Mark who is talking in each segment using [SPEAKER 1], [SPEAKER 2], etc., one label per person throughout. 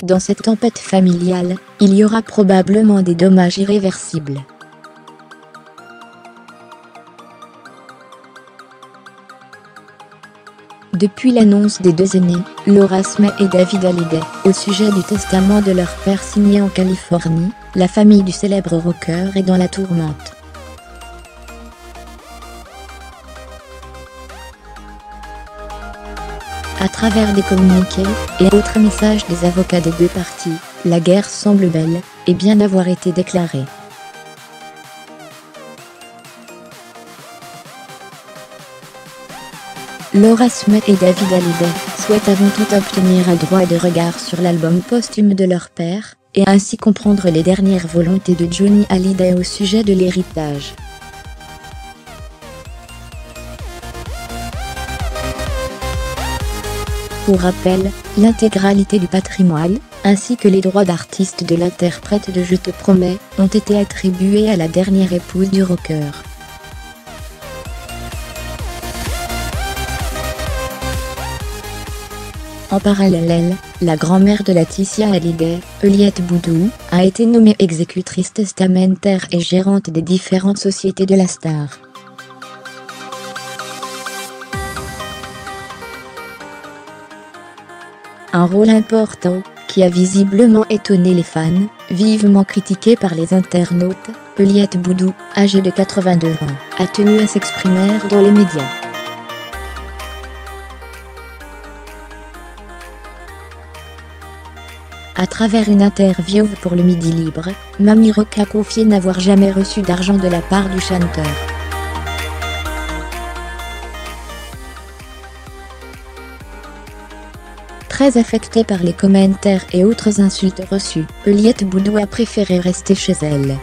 [SPEAKER 1] Dans cette tempête familiale, il y aura probablement des dommages irréversibles. Depuis l'annonce des deux aînés, Laura Smith et David Hallyday, au sujet du testament de leur père signé en Californie, la famille du célèbre rocker est dans la tourmente. À travers des communiqués et autres messages des avocats des deux parties, la guerre semble belle et bien avoir été déclarée. Laura Smith et David Hallyday souhaitent avant tout obtenir un droit de regard sur l'album posthume de leur père, et ainsi comprendre les dernières volontés de Johnny Hallyday au sujet de l'héritage. Pour rappel, l'intégralité du patrimoine, ainsi que les droits d'artiste de l'interprète de Je te promets, ont été attribués à la dernière épouse du rocker. En parallèle, la grand-mère de Laetitia Hallyday, Juliette Boudou, a été nommée exécutrice testamentaire et gérante des différentes sociétés de la star. Un rôle important, qui a visiblement étonné les fans, vivement critiqué par les internautes. Juliette Boudou, âgée de 82 ans, a tenu à s'exprimer dans les médias. À travers une interview pour le Midi Libre, Mamie Rock a confié n'avoir jamais reçu d'argent de la part du chanteur. Très affectée par les commentaires et autres insultes reçues, Juliette Boudou a préféré rester chez elle.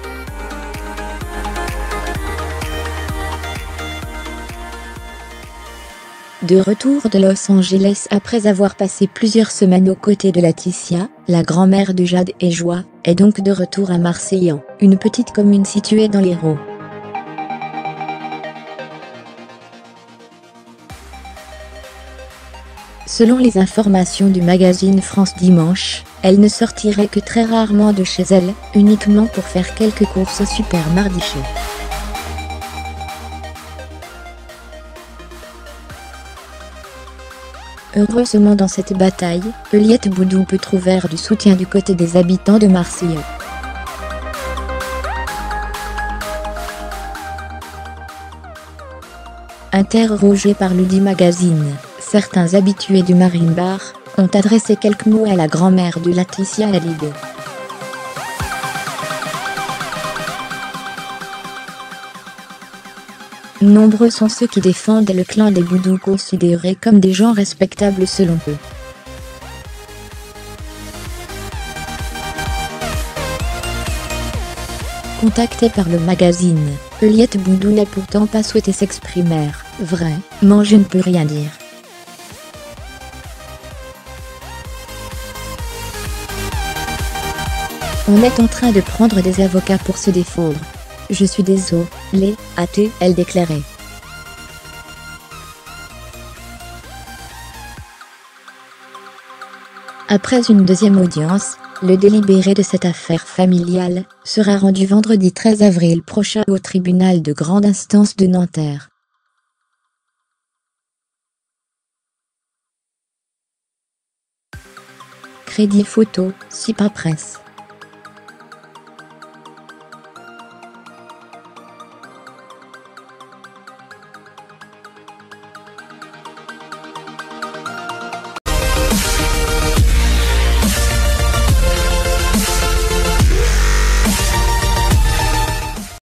[SPEAKER 1] De retour de Los Angeles après avoir passé plusieurs semaines aux côtés de Laetitia, la grand-mère de Jade et Joie, est donc de retour à Marseillan, une petite commune située dans l'Hérault. Selon les informations du magazine France Dimanche, elle ne sortirait que très rarement de chez elle, uniquement pour faire quelques courses au supermarché. Heureusement dans cette bataille, Juliette Boudou peut trouver du soutien du côté des habitants de Marseillan. Interrogés par l'Udi Magazine, certains habitués du Marine Bar ont adressé quelques mots à la grand-mère de Laetitia Hallyday. Nombreux sont ceux qui défendent le clan des Boudou, considérés comme des gens respectables selon eux. Contactée par le magazine, Juliette Boudou n'a pourtant pas souhaité s'exprimer. Vraiment, je ne peux rien dire. On est en train de prendre des avocats pour se défendre. Je suis désolée, a-t-elle déclaré. Après une deuxième audience, le délibéré de cette affaire familiale sera rendu vendredi 13 avril prochain au tribunal de grande instance de Nanterre. Crédit photo, Sipa Presse.